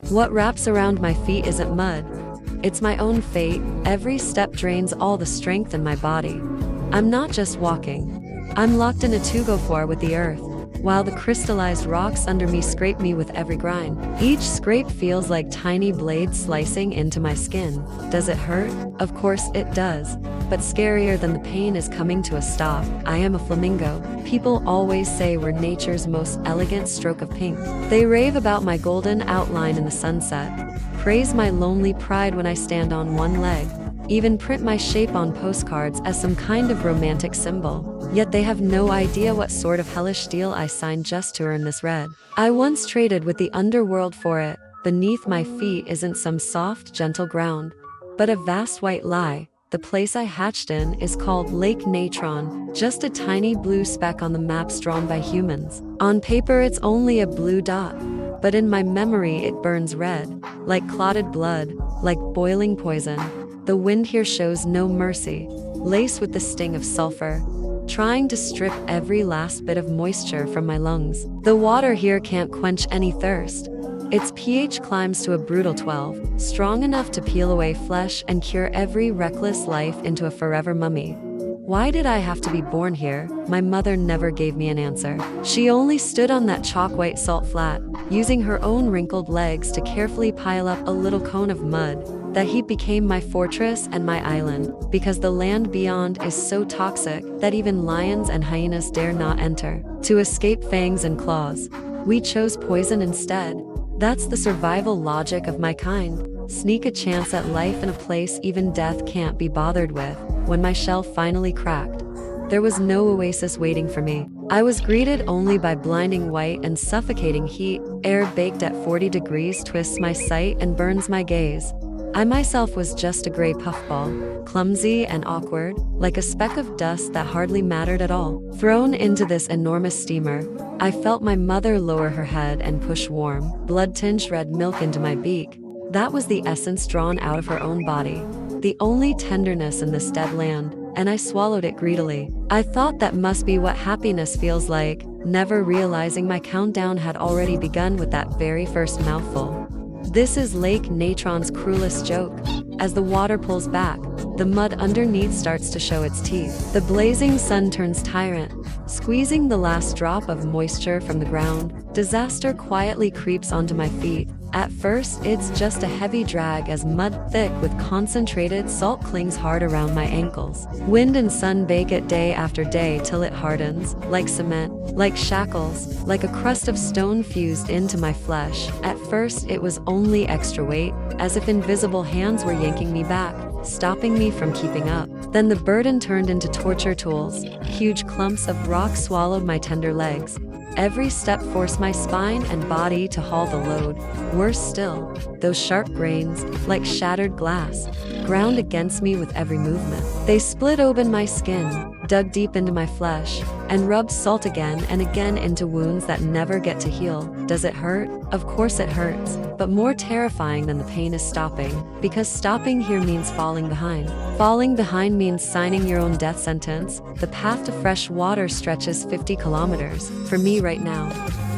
What wraps around my feet isn't mud. It's my own fate. Every step drains all the strength in my body. I'm not just walking. I'm locked in a tug-of-war with the earth, while the crystallized rocks under me scrape me with every grind. Each scrape feels like tiny blades slicing into my skin. Does it hurt? Of course it does. But scarier than the pain is coming to a stop. I am a flamingo. People always say we're nature's most elegant stroke of pink. They rave about my golden outline in the sunset, praise my lonely pride when I stand on one leg, even print my shape on postcards as some kind of romantic symbol. Yet they have no idea what sort of hellish deal I signed just to earn this red. I once traded with the underworld for it. Beneath my feet isn't some soft, gentle ground, but a vast white lie. The place I hatched in is called Lake Natron, just a tiny blue speck on the maps drawn by humans. On paper it's only a blue dot, but in my memory it burns red, like clotted blood, like boiling poison. The wind here shows no mercy, laced with the sting of sulfur, trying to strip every last bit of moisture from my lungs. The water here can't quench any thirst. Its pH climbs to a brutal 12, strong enough to peel away flesh and cure every reckless life into a forever mummy. Why did I have to be born here? My mother never gave me an answer. She only stood on that chalk-white salt flat, using her own wrinkled legs to carefully pile up a little cone of mud. That heap became my fortress and my island, because the land beyond is so toxic that even lions and hyenas dare not enter. To escape fangs and claws, we chose poison instead. That's the survival logic of my kind. Sneak a chance at life in a place even death can't be bothered with. When my shell finally cracked, there was no oasis waiting for me. I was greeted only by blinding white and suffocating heat. Air baked at 40 degrees twists my sight and burns my gaze. I myself was just a gray puffball, clumsy and awkward, like a speck of dust that hardly mattered at all. Thrown into this enormous steamer, I felt my mother lower her head and push warm, blood-tinged red milk into my beak. That was the essence drawn out of her own body, the only tenderness in this dead land, and I swallowed it greedily. I thought that must be what happiness feels like, never realizing my countdown had already begun with that very first mouthful. This is Lake Natron's cruelest joke. As the water pulls back, the mud underneath starts to show its teeth. The blazing sun turns tyrant, squeezing the last drop of moisture from the ground. Disaster quietly creeps onto my feet. At first, it's just a heavy drag as mud thick with concentrated salt clings hard around my ankles. Wind and sun bake it day after day till it hardens, like cement, like shackles, like a crust of stone fused into my flesh. At first, it was only extra weight, as if invisible hands were yanking me back, stopping me from keeping up. Then the burden turned into torture tools. Huge clumps of rock swallowed my tender legs. Every step forced my spine and body to haul the load. Worse still, those sharp grains, like shattered glass, ground against me with every movement. They split open my skin, dug deep into my flesh, and rubbed salt again and again into wounds that never get to heal. Does it hurt? Of course it hurts, but more terrifying than the pain is stopping, because stopping here means falling behind. Falling behind means signing your own death sentence. The path to fresh water stretches 50 kilometers. For me right now,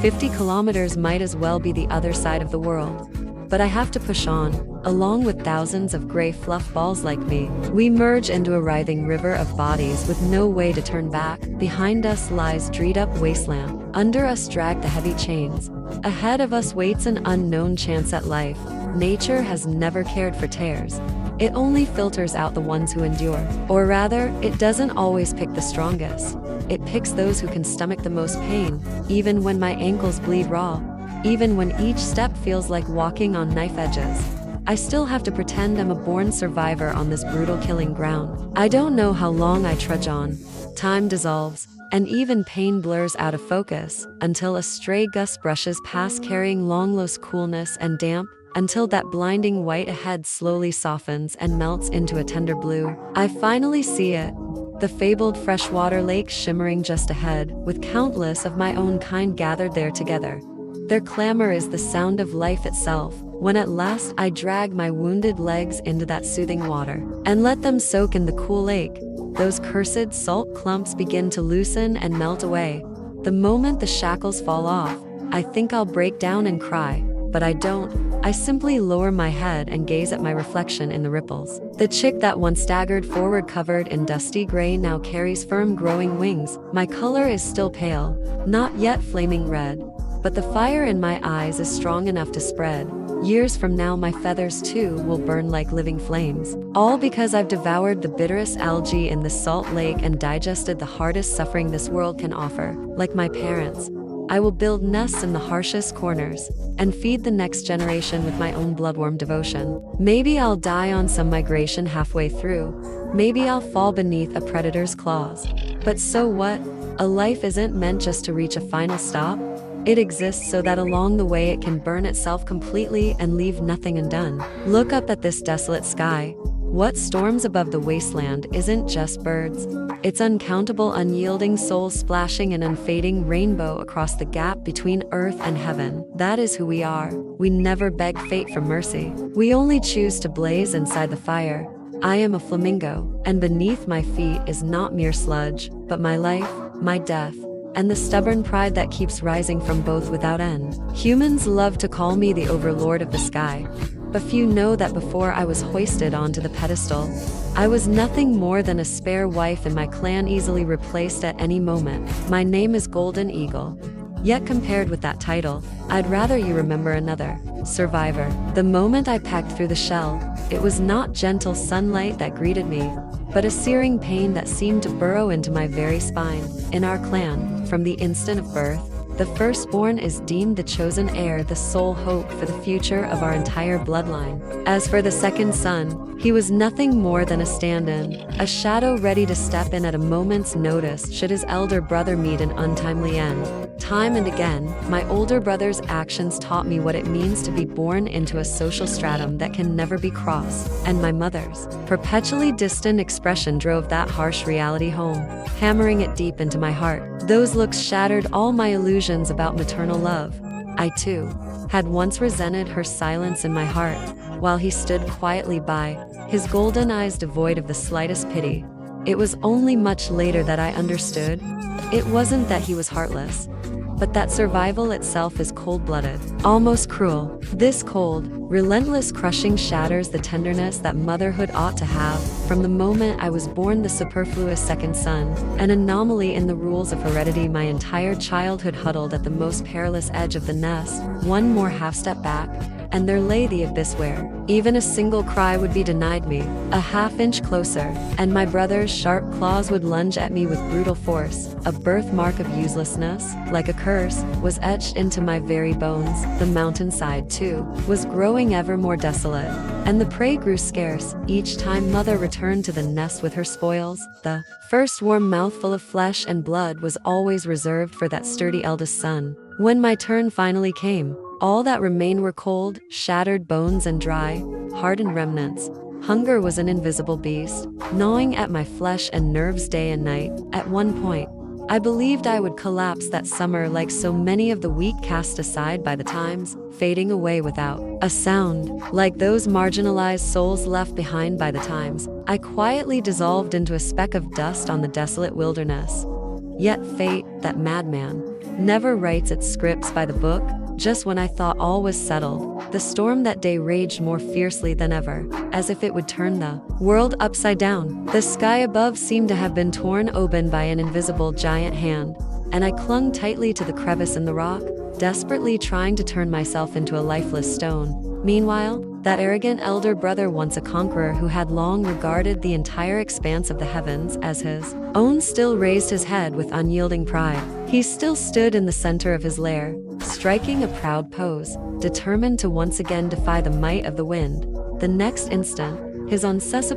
50 kilometers might as well be the other side of the world. But I have to push on, along with thousands of gray fluff balls like me. We merge into a writhing river of bodies with no way to turn back. Behind us lies dreed-up wasteland. Under us drag the heavy chains. Ahead of us waits an unknown chance at life. Nature has never cared for tares. It only filters out the ones who endure. Or rather, it doesn't always pick the strongest. It picks those who can stomach the most pain, even when my ankles bleed raw. Even when each step feels like walking on knife edges, I still have to pretend I'm a born survivor on this brutal killing ground. I don't know how long I trudge on. Time dissolves, and even pain blurs out of focus, until a stray gust brushes past carrying long-lost coolness and damp, until that blinding white ahead slowly softens and melts into a tender blue. I finally see it. The fabled freshwater lake shimmering just ahead, with countless of my own kind gathered there together. Their clamor is the sound of life itself. When at last I drag my wounded legs into that soothing water and let them soak in the cool lake, those cursed salt clumps begin to loosen and melt away. The moment the shackles fall off, I think I'll break down and cry. but I don't. I simply lower my head and gaze at my reflection in the ripples. The chick that once staggered forward covered in dusty gray now carries firm growing wings. My color is still pale, not yet flaming red, but the fire in my eyes is strong enough to spread. Years from now my feathers too will burn like living flames. All because I've devoured the bitterest algae in the salt lake and digested the hardest suffering this world can offer. Like my parents, I will build nests in the harshest corners and feed the next generation with my own bloodworm devotion. Maybe I'll die on some migration halfway through. Maybe I'll fall beneath a predator's claws. But so what? A life isn't meant just to reach a final stop. It exists so that along the way it can burn itself completely and leave nothing undone. Look up at this desolate sky. What storms above the wasteland isn't just birds. It's uncountable unyielding souls splashing an unfading rainbow across the gap between earth and heaven. That is who we are. We never beg fate for mercy. We only choose to blaze inside the fire. I am a flamingo, and beneath my feet is not mere sludge, but my life, my death, and the stubborn pride that keeps rising from both without end. Humans love to call me the overlord of the sky, but few know that before I was hoisted onto the pedestal, I was nothing more than a spare wife in my clan, easily replaced at any moment. My name is Golden Eagle. Yet compared with that title, I'd rather you remember another, survivor. The moment I pecked through the shell, it was not gentle sunlight that greeted me, but a searing pain that seemed to burrow into my very spine. In our clan, from the instant of birth, the firstborn is deemed the chosen heir, the sole hope for the future of our entire bloodline. As for the second son, he was nothing more than a stand-in, a shadow ready to step in at a moment's notice should his elder brother meet an untimely end. Time and again, my older brother's actions taught me what it means to be born into a social stratum that can never be crossed, and my mother's perpetually distant expression drove that harsh reality home, hammering it deep into my heart. Those looks shattered all my illusions about maternal love. I too had once resented her silence in my heart, while he stood quietly by, his golden eyes devoid of the slightest pity. It was only much later that I understood. It wasn't that he was heartless, but that survival itself is cold-blooded, almost cruel. This cold, relentless crushing shatters the tenderness that motherhood ought to have. From the moment I was born the superfluous second son, an anomaly in the rules of heredity, my entire childhood huddled at the most perilous edge of the nest. One more half-step back, and there lay the abyss where even a single cry would be denied me. A half-inch closer, and my brother's sharp claws would lunge at me with brutal force. A birthmark of uselessness, like a curse, was etched into my very bones. The mountainside, too, was growing ever more desolate, and the prey grew scarce. Each time mother returned to the nest with her spoils, the first warm mouthful of flesh and blood was always reserved for that sturdy eldest son. When my turn finally came, all that remained were cold, shattered bones and dry, hardened remnants. Hunger was an invisible beast, gnawing at my flesh and nerves day and night. At one point, I believed I would collapse that summer like so many of the weak cast aside by the times, fading away without a sound. Like those marginalized souls left behind by the times, I quietly dissolved into a speck of dust on the desolate wilderness. Yet fate, that madman, never writes its scripts by the book. Just when I thought all was settled, the storm that day raged more fiercely than ever, as if it would turn the world upside down. The sky above seemed to have been torn open by an invisible giant hand, and I clung tightly to the crevice in the rock, desperately trying to turn myself into a lifeless stone. Meanwhile, that arrogant elder brother, once a conqueror who had long regarded the entire expanse of the heavens as his own, still raised his head with unyielding pride. He still stood in the center of his lair, striking a proud pose, determined to once again defy the might of the wind. The next instant, his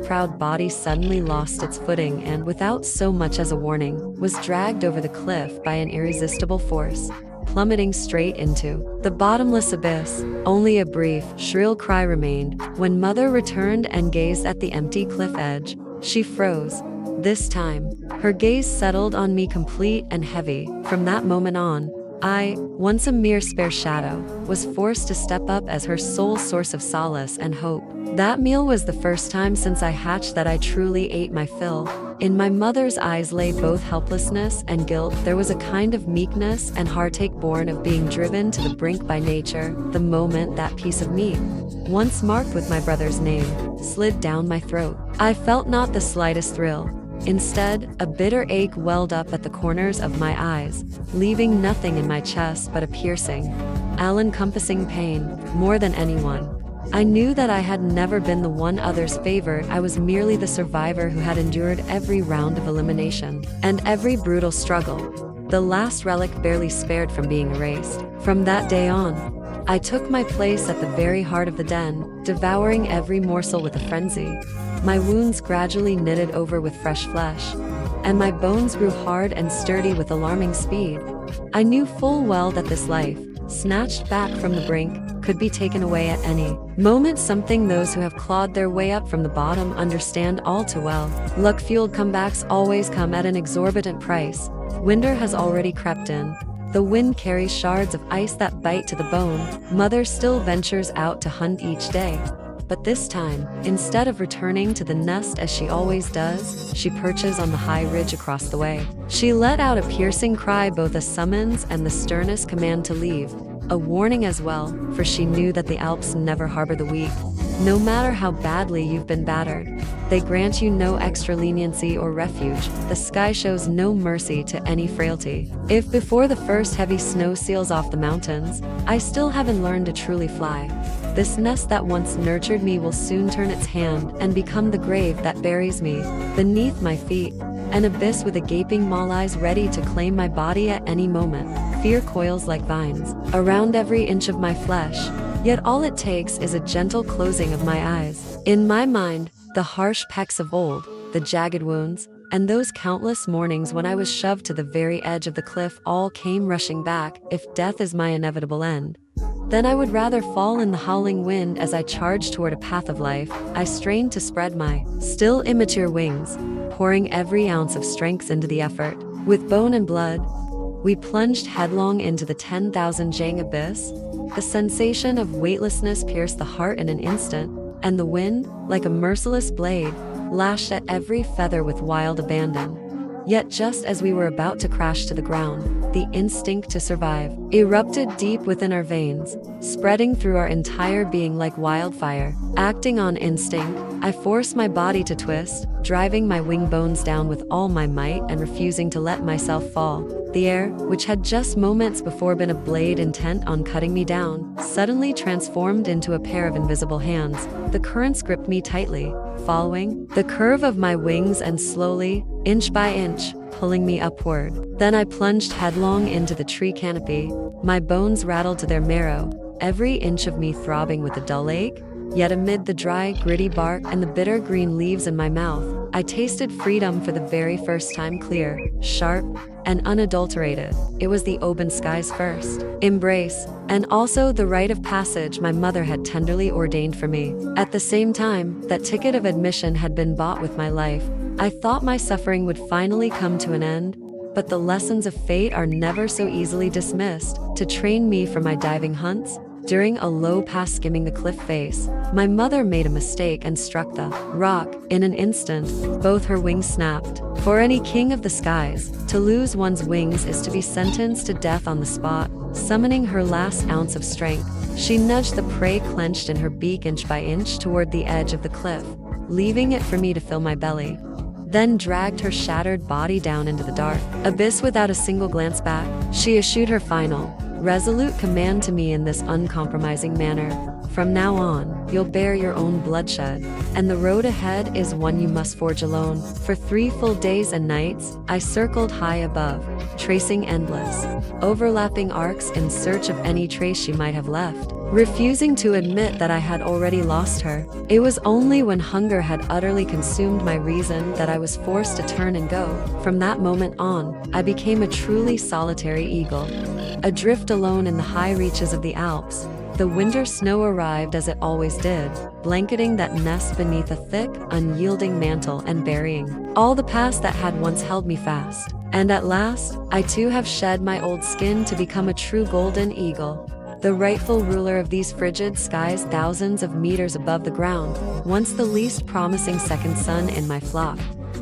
proud body suddenly lost its footing and, without so much as a warning, was dragged over the cliff by an irresistible force, plummeting straight into the bottomless abyss. Only a brief, shrill cry remained. When mother returned and gazed at the empty cliff edge, she froze. This time, her gaze settled on me complete and heavy. From that moment on, I, once a mere spare shadow, was forced to step up as her sole source of solace and hope. That meal was the first time since I hatched that I truly ate my fill. In my mother's eyes lay both helplessness and guilt. There was a kind of meekness and heartache born of being driven to the brink by nature, the moment that piece of meat, once marked with my brother's name, slid down my throat. I felt not the slightest thrill. Instead, a bitter ache welled up at the corners of my eyes, leaving nothing in my chest but a piercing, all-encompassing pain. More than anyone, I knew that I had never been the one others favored. I was merely the survivor who had endured every round of elimination and every brutal struggle, the last relic barely spared from being erased. From that day on, I took my place at the very heart of the den, devouring every morsel with a frenzy. My wounds gradually knitted over with fresh flesh, and my bones grew hard and sturdy with alarming speed. I knew full well that this life, snatched back from the brink, could be taken away at any moment, something those who have clawed their way up from the bottom understand all too well. Luck-fueled comebacks always come at an exorbitant price. Winter has already crept in. The wind carries shards of ice that bite to the bone. Mother still ventures out to hunt each day. But this time, instead of returning to the nest as she always does, she perches on the high ridge across the way. She let out a piercing cry, both a summons and the sternest command to leave, a warning as well, for she knew that the Alps never harbor the weak. No matter how badly you've been battered, they grant you no extra leniency or refuge. The sky shows no mercy to any frailty. If before the first heavy snow seals off the mountains, I still haven't learned to truly fly, this nest that once nurtured me will soon turn its hand and become the grave that buries me. Beneath my feet, an abyss with a gaping maw lies ready to claim my body at any moment. Fear coils like vines around every inch of my flesh, yet all it takes is a gentle closing of my eyes. In my mind, the harsh pecks of old, the jagged wounds, and those countless mornings when I was shoved to the very edge of the cliff all came rushing back. If death is my inevitable end, then I would rather fall in the howling wind. As I charged toward a path of life, I strained to spread my still immature wings, pouring every ounce of strength into the effort. With bone and blood, we plunged headlong into the 10,000 jang abyss. The sensation of weightlessness pierced the heart in an instant, and the wind, like a merciless blade, lashed at every feather with wild abandon. Yet just as we were about to crash to the ground, the instinct to survive erupted deep within our veins, spreading through our entire being like wildfire. Acting on instinct, I forced my body to twist, driving my wing bones down with all my might and refusing to let myself fall. The air, which had just moments before been a blade intent on cutting me down, suddenly transformed into a pair of invisible hands. The currents gripped me tightly, following the curve of my wings and slowly, inch by inch, pulling me upward. Then I plunged headlong into the tree canopy, my bones rattled to their marrow, every inch of me throbbing with a dull ache. Yet amid the dry, gritty bark and the bitter green leaves in my mouth, I tasted freedom for the very first time, clear, sharp, and unadulterated. It was the open sky's first embrace, and also the rite of passage my mother had tenderly ordained for me. At the same time, that ticket of admission had been bought with my life. I thought my suffering would finally come to an end, but the lessons of fate are never so easily dismissed. To train me for my diving hunts, during a low pass skimming the cliff face, my mother made a mistake and struck the rock. In an instant, both her wings snapped. For any king of the skies, to lose one's wings is to be sentenced to death on the spot. Summoning her last ounce of strength, she nudged the prey clenched in her beak inch by inch toward the edge of the cliff, leaving it for me to fill my belly. Then dragged her shattered body down into the dark abyss without a single glance back. She issued her final, resolute command to me in this uncompromising manner. From now on, you'll bear your own bloodshed, and the road ahead is one you must forge alone. For 3 full days and nights, I circled high above, tracing endless, overlapping arcs in search of any trace she might have left, refusing to admit that I had already lost her. It was only when hunger had utterly consumed my reason that I was forced to turn and go. From that moment on, I became a truly solitary eagle, adrift alone in the high reaches of the Alps. The winter snow arrived as it always did, blanketing that nest beneath a thick, unyielding mantle and burying all the past that had once held me fast. And at last, I too have shed my old skin to become a true golden eagle, the rightful ruler of these frigid skies thousands of meters above the ground, once the least promising second son in my flock.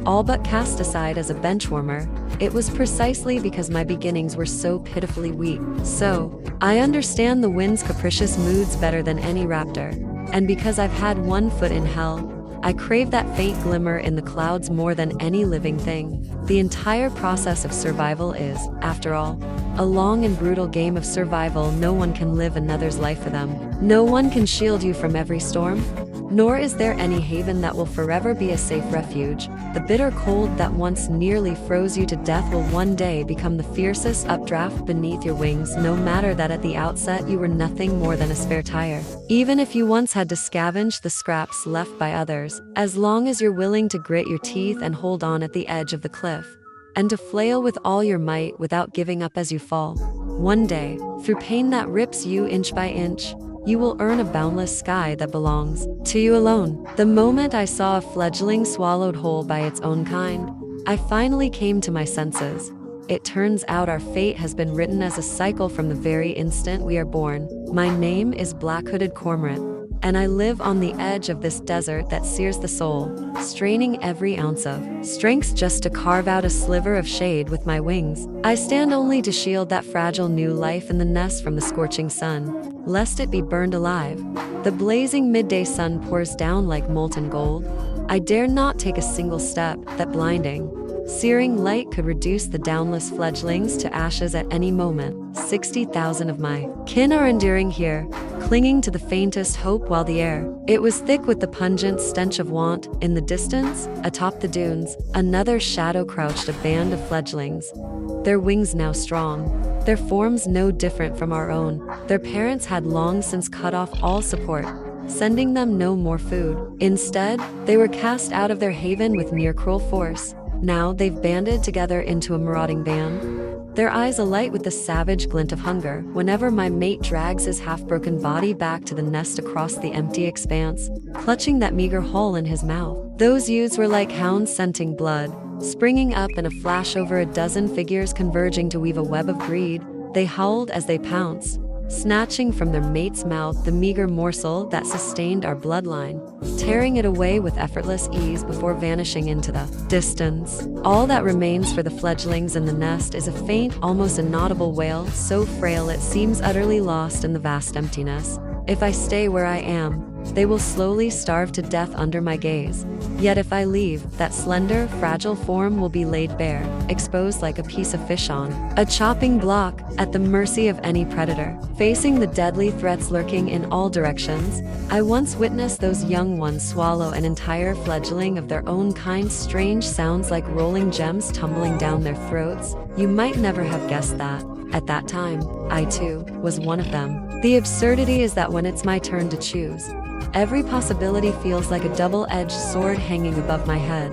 all but cast aside as a benchwarmer, it was precisely because my beginnings were so pitifully weak. So, I understand the wind's capricious moods better than any raptor, and because I've had one foot in hell, I crave that faint glimmer in the clouds more than any living thing. The entire process of survival is, after all, a long and brutal game of survival. No one can live another's life for them. No one can shield you from every storm, nor is there any haven that will forever be a safe refuge. The bitter cold that once nearly froze you to death will one day become the fiercest updraft beneath your wings, no matter that at the outset you were nothing more than a spare tire. Even if you once had to scavenge the scraps left by others, as long as you're willing to grit your teeth and hold on at the edge of the cliff, and to flail with all your might without giving up as you fall, one day, through pain that rips you inch by inch, you will earn a boundless sky that belongs to you alone. The moment I saw a fledgling swallowed whole by its own kind, I finally came to my senses. It turns out our fate has been written as a cycle from the very instant we are born. My name is Black-Hooded Cormorant, and I live on the edge of this desert that sears the soul, straining every ounce of strength just to carve out a sliver of shade with my wings. I stand only to shield that fragile new life in the nest from the scorching sun, lest it be burned alive. The blazing midday sun pours down like molten gold. I dare not take a single step. That blinding, searing light could reduce the downless fledglings to ashes at any moment. 60,000 of my kin are enduring here, clinging to the faintest hope while the air, it was thick with the pungent stench of want. In the distance, atop the dunes, another shadow crouched, a band of fledglings. Their wings now strong, their forms no different from our own. Their parents had long since cut off all support, sending them no more food. Instead, they were cast out of their haven with near cruel force. Now they've banded together into a marauding band, their eyes alight with the savage glint of hunger. Whenever my mate drags his half-broken body back to the nest across the empty expanse, clutching that meager haul in his mouth, those youths were like hounds scenting blood, springing up in a flash over a dozen figures converging to weave a web of greed. They howled as they pounced, snatching from their mate's mouth the meager morsel that sustained our bloodline, tearing it away with effortless ease before vanishing into the distance. All that remains for the fledglings in the nest is a faint, almost inaudible wail, so frail it seems utterly lost in the vast emptiness. If I stay where I am, they will slowly starve to death under my gaze. Yet if I leave, that slender, fragile form will be laid bare, exposed like a piece of fish on a chopping block, at the mercy of any predator, facing the deadly threats lurking in all directions. I once witnessed those young ones swallow an entire fledgling of their own kind. Strange sounds like rolling gems tumbling down their throats. You might never have guessed that. At that time, I too was one of them. The absurdity is that when it's my turn to choose, every possibility feels like a double-edged sword hanging above my head,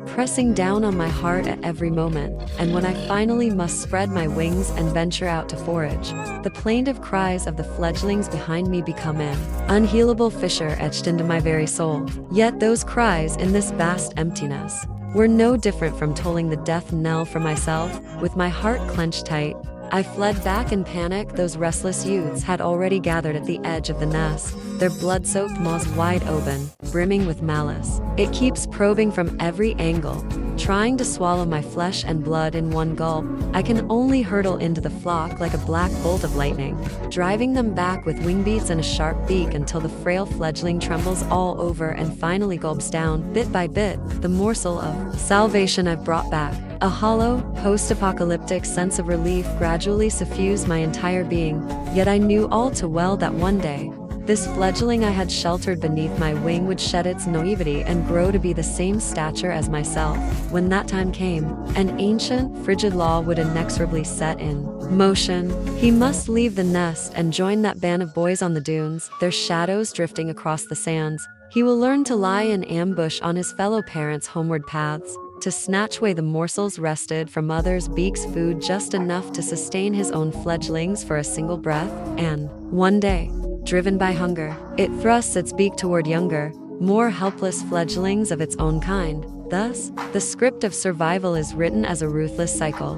pressing down on my heart at every moment. And when I finally must spread my wings and venture out to forage, the plaintive cries of the fledglings behind me become an unhealable fissure etched into my very soul. Yet those cries in this vast emptiness were no different from tolling the death knell for myself. With my heart clenched tight, I fled back in panic. Those restless youths had already gathered at the edge of the nest, their blood-soaked maws wide open, brimming with malice. It keeps probing from every angle, trying to swallow my flesh and blood in one gulp. I can only hurtle into the flock like a black bolt of lightning, driving them back with wing beats and a sharp beak until the frail fledgling trembles all over and finally gulps down, bit by bit, the morsel of salvation I've brought back. A hollow, post-apocalyptic sense of relief gradually suffused my entire being, yet I knew all too well that one day, this fledgling I had sheltered beneath my wing would shed its naivety and grow to be the same stature as myself. When that time came, an ancient, frigid law would inexorably set in motion. He must leave the nest and join that band of boys on the dunes, their shadows drifting across the sands. He will learn to lie in ambush on his fellow parents' homeward paths, to snatch away the morsels wrested from others' beaks, food just enough to sustain his own fledglings for a single breath. And one day, driven by hunger, it thrusts its beak toward younger, more helpless fledglings of its own kind. Thus, the script of survival is written as a ruthless cycle.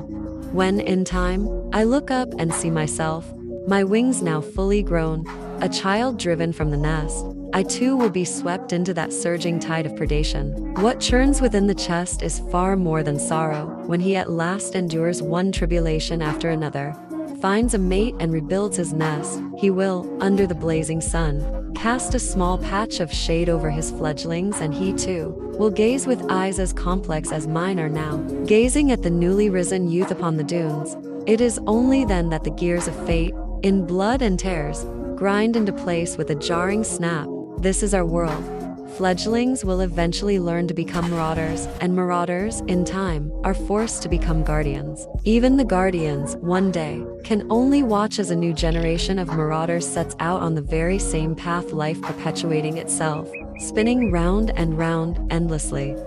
When, in time, I look up and see myself, my wings now fully grown, a child driven from the nest, I too will be swept into that surging tide of predation. What churns within the chest is far more than sorrow. When he at last endures one tribulation after another, finds a mate and rebuilds his nest, he will, under the blazing sun, cast a small patch of shade over his fledglings, and he too will gaze with eyes as complex as mine are now, gazing at the newly risen youth upon the dunes. It is only then that the gears of fate, in blood and tears, grind into place with a jarring snap. This is our world. Fledglings will eventually learn to become marauders, and marauders, in time, are forced to become guardians. Even the guardians, one day, can only watch as a new generation of marauders sets out on the very same path, life perpetuating itself, spinning round and round endlessly.